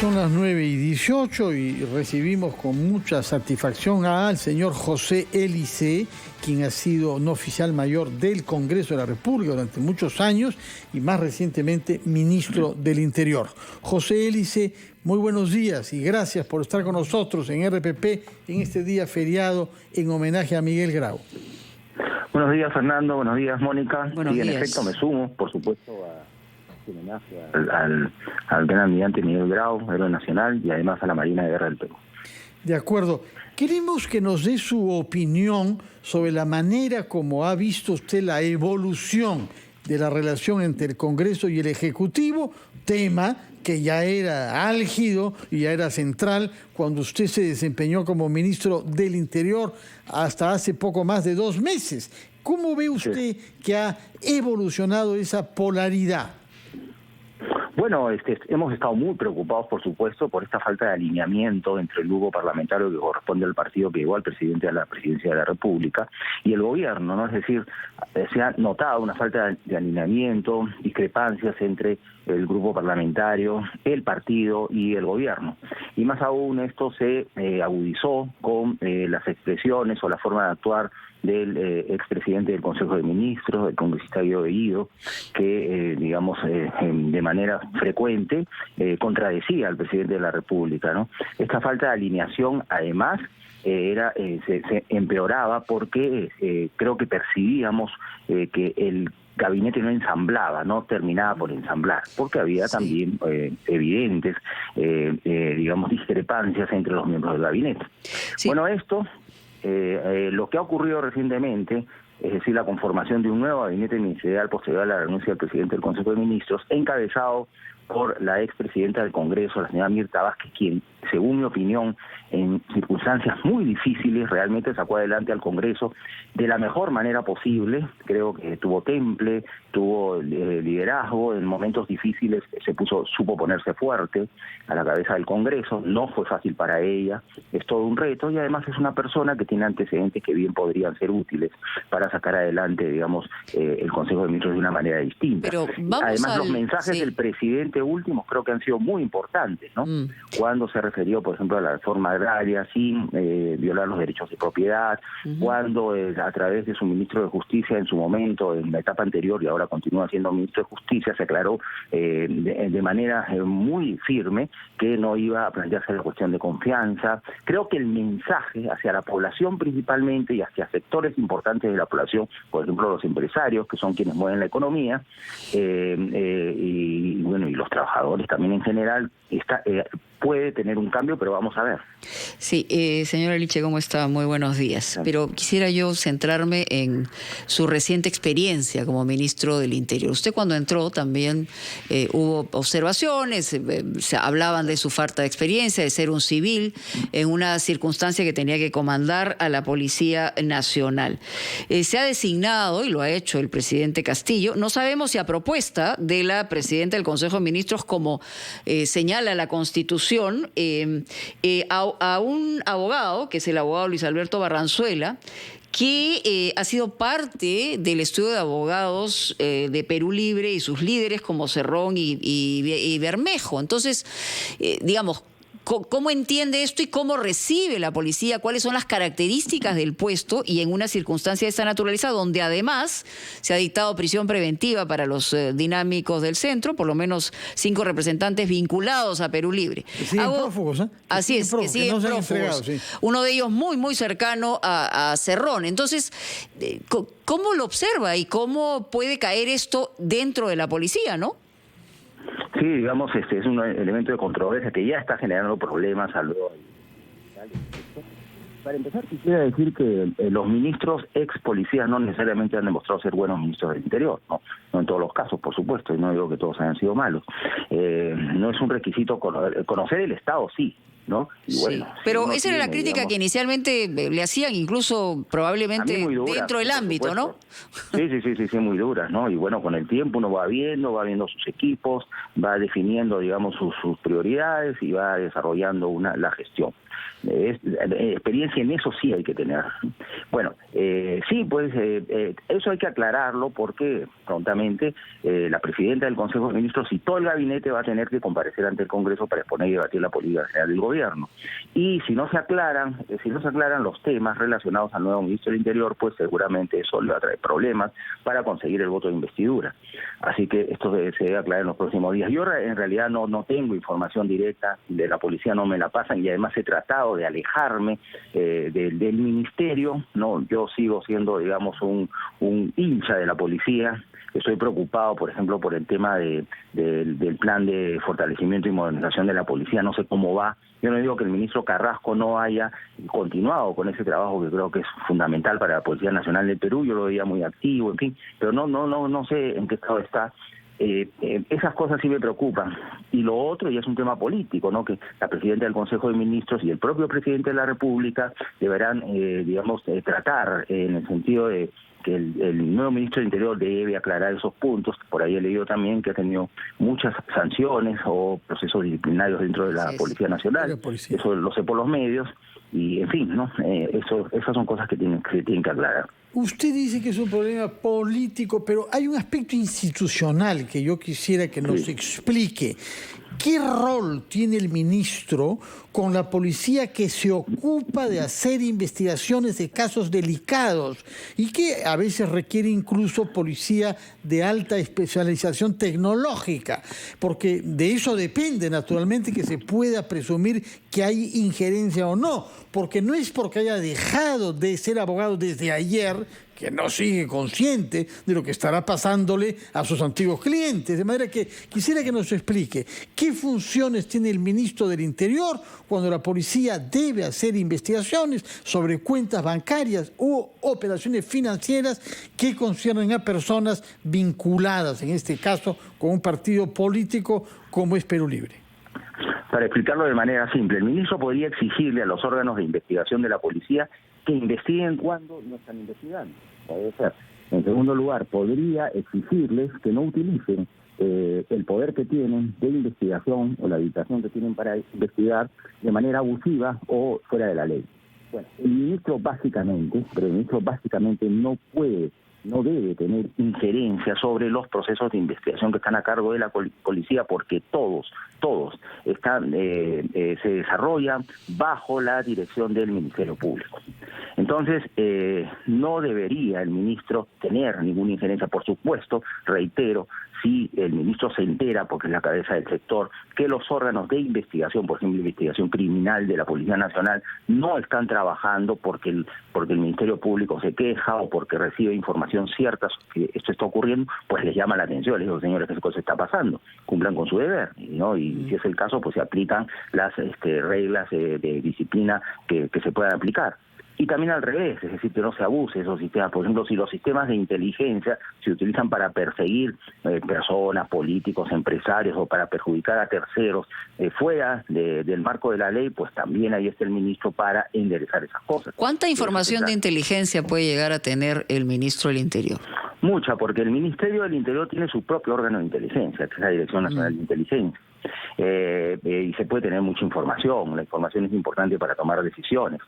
Son las 9:18 y recibimos con mucha satisfacción al señor José Hélice, quien ha sido un oficial mayor del Congreso de la República durante muchos años y más recientemente ministro del Interior. José Hélice, muy buenos días y gracias por estar con nosotros en RPP en este día feriado en homenaje a Miguel Grau. Buenos días, Fernando. Buenos días, Mónica. Buenos días. En efecto me sumo, por supuesto, homenaje al gran almirante Miguel Grau, héroe nacional, y además a la Marina de Guerra del Perú. De acuerdo. Queremos que nos dé su opinión sobre la manera como ha visto usted la evolución de la relación entre el Congreso y el Ejecutivo, tema que ya era álgido y ya era central cuando usted se desempeñó como ministro del Interior hasta hace poco más de 2 meses. ¿Cómo ve usted que ha evolucionado esa polaridad? Bueno, hemos estado muy preocupados, por supuesto, por esta falta de alineamiento entre el grupo parlamentario que corresponde al partido que llegó al presidente de la presidencia de la República y el gobierno, ¿no? Es decir, se ha notado una falta de alineamiento, discrepancias entre el grupo parlamentario, el partido y el gobierno. Y más aún esto se agudizó con las expresiones o la forma de actuar del expresidente del Consejo de Ministros, del congresista Guido Bellido, que, de manera frecuente contradecía al presidente de la República, ¿no? Esta falta de alineación, además, se empeoraba porque creo que percibíamos que el gabinete no ensamblaba, no terminaba por ensamblar, porque había también evidentes, discrepancias entre los miembros del gabinete. Sí. Bueno, esto... lo que ha ocurrido recientemente, es decir, la conformación de un nuevo gabinete ministerial posterior a la renuncia del presidente del Consejo de Ministros, encabezado por la expresidenta del Congreso, la señora Mirta Vázquez, quien, según mi opinión, en circunstancias muy difíciles, realmente sacó adelante al Congreso de la mejor manera posible. Creo que tuvo temple, tuvo liderazgo, en momentos difíciles supo ponerse fuerte a la cabeza del Congreso. No fue fácil para ella, es todo un reto, y además es una persona que tiene antecedentes que bien podrían ser útiles para sacar adelante, el Consejo de Ministros de una manera distinta. Pero además, los mensajes del presidente últimos creo que han sido muy importantes, ¿no? Cuando se refirió, por ejemplo, a la reforma agraria sin violar los derechos de propiedad, cuando a través de su ministro de Justicia en su momento, en la etapa anterior y ahora continúa siendo ministro de Justicia, se aclaró de manera muy firme que no iba a plantearse la cuestión de confianza. Creo que el mensaje hacia la población principalmente y hacia sectores importantes de la población, por ejemplo los empresarios, que son quienes mueven la economía, y los trabajadores también en general, puede tener un cambio, pero vamos a ver. Sí, señor Hélice, ¿cómo está? Muy buenos días. Pero quisiera yo centrarme en su reciente experiencia como ministro del Interior. Usted cuando entró también hubo observaciones, se hablaban de su falta de experiencia, de ser un civil, en una circunstancia que tenía que comandar a la Policía Nacional. Se ha designado, y lo ha hecho el presidente Castillo, no sabemos si a propuesta de la presidenta del Consejo de Ministros, como señala la Constitución, a un abogado, que es el abogado Luis Alberto Barranzuela, que ha sido parte del estudio de abogados de Perú Libre y sus líderes como Cerrón y Bermejo. Entonces, ¿cómo entiende esto y cómo recibe la policía? ¿Cuáles son las características del puesto? Y en una circunstancia de esta naturaleza, donde además se ha dictado prisión preventiva para los dinámicos del centro, por lo menos 5 representantes vinculados a Perú Libre. Que siguen prófugos, ¿eh? Así es, que siguen prófugos. Sí. Uno de ellos muy, muy cercano a Cerrón. Entonces, ¿cómo lo observa y cómo puede caer esto dentro de la policía, no? Sí, es un elemento de controversia que ya está generando problemas a luego. Para empezar, quisiera decir que los ministros ex policías no necesariamente han demostrado ser buenos ministros del Interior, no en todos los casos, por supuesto, y no digo que todos hayan sido malos. No es un requisito conocer el Estado, sí, ¿no? Y sí, bueno, pero si esa era la tiene, crítica digamos, que inicialmente le hacían, incluso probablemente muy duras, dentro del ámbito, ¿no? Sí, muy duras, ¿no? Y bueno, con el tiempo uno va viendo sus equipos, va definiendo, digamos, sus prioridades y va desarrollando la gestión. Experiencia en eso sí hay que tener. Bueno, sí, pues eso hay que aclararlo porque prontamente la presidenta del Consejo de Ministros y todo el gabinete va a tener que comparecer ante el Congreso para exponer y debatir la política general del gobierno. Y si no se aclaran los temas relacionados al nuevo ministro del Interior, pues seguramente eso le va a traer problemas para conseguir el voto de investidura. Así que esto se debe aclarar en los próximos días. Yo en realidad no tengo información directa, de la policía no me la pasan, y además he tratado de alejarme del ministerio, ¿no? Yo sigo siendo, digamos, un hincha de la policía. Estoy preocupado, por ejemplo, por el tema del plan de fortalecimiento y modernización de la policía. No sé cómo va. Yo no digo que el ministro Carrasco no haya continuado con ese trabajo que creo que es fundamental para la Policía Nacional del Perú. Yo lo veía muy activo, en fin, pero no sé en qué estado está. Esas cosas sí me preocupan. Y lo otro, y es un tema político, ¿no? Que la presidenta del Consejo de Ministros y el propio presidente de la República deberán, tratar en el sentido de que el nuevo ministro del Interior debe aclarar esos puntos. Por ahí he leído también que ha tenido muchas sanciones o procesos disciplinarios dentro de la Policía Nacional. Eso lo sé por los medios. Y, en fin, ¿no? Esas son cosas que tienen que aclarar. Usted dice que es un problema político, pero hay un aspecto institucional que yo quisiera que nos explique. ¿Qué rol tiene el ministro con la policía que se ocupa de hacer investigaciones de casos delicados y que a veces requiere incluso policía de alta especialización tecnológica? Porque de eso depende, naturalmente, que se pueda presumir que hay injerencia o no, porque no es porque haya dejado de ser abogado desde ayer que no sigue consciente de lo que estará pasándole a sus antiguos clientes. De manera que quisiera que nos explique qué funciones tiene el ministro del Interior cuando la policía debe hacer investigaciones sobre cuentas bancarias u operaciones financieras que conciernen a personas vinculadas, en este caso, con un partido político como es Perú Libre. Para explicarlo de manera simple, el ministro podría exigirle a los órganos de investigación de la policía que investiguen cuando no están investigando. Puede ser. En segundo lugar, podría exigirles que no utilicen el poder que tienen de investigación o la habilitación que tienen para investigar de manera abusiva o fuera de la ley. Bueno, el ministro básicamente no debe tener injerencia sobre los procesos de investigación que están a cargo de la policía, porque todos están se desarrollan bajo la dirección del Ministerio Público. Entonces, no debería el ministro tener ninguna injerencia. Por supuesto, reitero, si el ministro se entera, porque es la cabeza del sector, que los órganos de investigación, por ejemplo, investigación criminal de la Policía Nacional, no están trabajando porque el Ministerio Público se queja o porque recibe información cierta que esto está ocurriendo, pues les llama la atención, les digo, señores, ¿qué cosa está pasando? Cumplan con su deber, ¿no? Y si es el caso, pues se aplican las reglas de disciplina que se puedan aplicar. Y también al revés, es decir, que no se abuse esos sistemas. Por ejemplo, si los sistemas de inteligencia se utilizan para perseguir personas, políticos, empresarios o para perjudicar a terceros fuera del marco de la ley, pues también ahí está el ministro para enderezar esas cosas. ¿Cuánta información de inteligencia puede llegar a tener el ministro del Interior? Mucha, porque el Ministerio del Interior tiene su propio órgano de inteligencia, que es la Dirección Nacional de Inteligencia. Y se puede tener mucha información. La información es importante para tomar decisiones.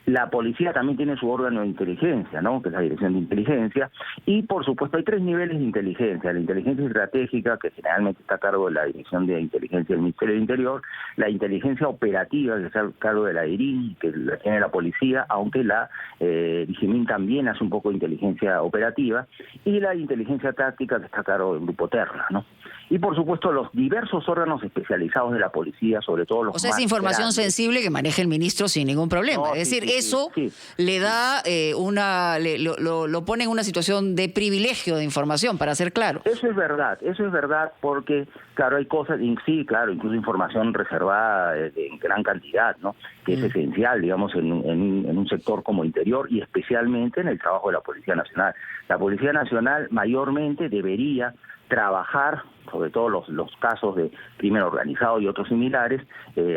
La policía también tiene su órgano de inteligencia, ¿no? Que es la Dirección de Inteligencia, y por supuesto hay 3 niveles de inteligencia: la inteligencia estratégica, que generalmente está a cargo de la Dirección de Inteligencia del Ministerio del Interior; la inteligencia operativa, que está a cargo de la DIRIN, que la tiene la policía, aunque la DIGIMIN también hace un poco de inteligencia operativa; y la inteligencia táctica, que está a cargo del Grupo Terna, ¿no? Y por supuesto los diversos órganos especializados de la policía, sobre todo los. O sea, es información grandes, sensible que maneja el ministro sin ningún problema. No, es decir, sí, eso sí. le da lo pone en una situación de privilegio de información, para ser claro. Eso es verdad, porque, claro, hay cosas, sí, claro, incluso información reservada en gran cantidad, ¿no? Que es esencial, digamos, en un sector como Interior y especialmente en el trabajo de la Policía Nacional. La Policía Nacional mayormente debería trabajar sobre todo los casos de crimen organizado y otros similares,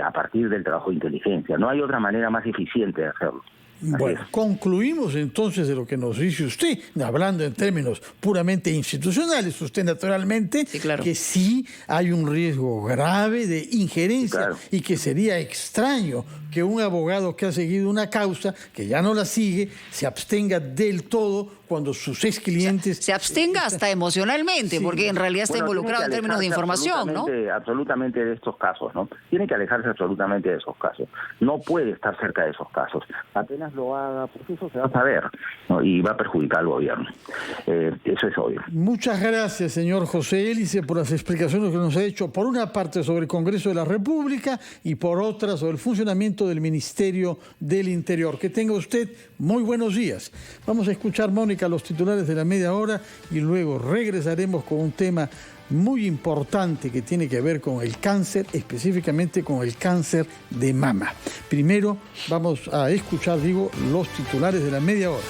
a partir del trabajo de inteligencia. No hay otra manera más eficiente de hacerlo. Bueno, concluimos entonces de lo que nos dice usted, hablando en términos puramente institucionales, usted naturalmente, sí, claro, que sí hay un riesgo grave de injerencia, claro, y que sería extraño que un abogado que ha seguido una causa, que ya no la sigue, se abstenga del todo cuando sus ex clientes... Se abstenga hasta emocionalmente, sí, porque en realidad está involucrado en términos de información, ¿no? Absolutamente de estos casos, ¿no? Tiene que alejarse absolutamente de esos casos. No puede estar cerca de esos casos. Apenas lo haga, pues eso se va a saber, ¿no? Y va a perjudicar al gobierno. Eso es obvio. Muchas gracias, señor José Hélice, por las explicaciones que nos ha hecho, por una parte sobre el Congreso de la República y por otra sobre el funcionamiento del Ministerio del Interior. Que tenga usted muy buenos días. Vamos a escuchar, Mónica, los titulares de la media hora y luego regresaremos con un tema muy importante que tiene que ver con el cáncer, específicamente con el cáncer de mama. Primero vamos a escuchar, los titulares de la media hora.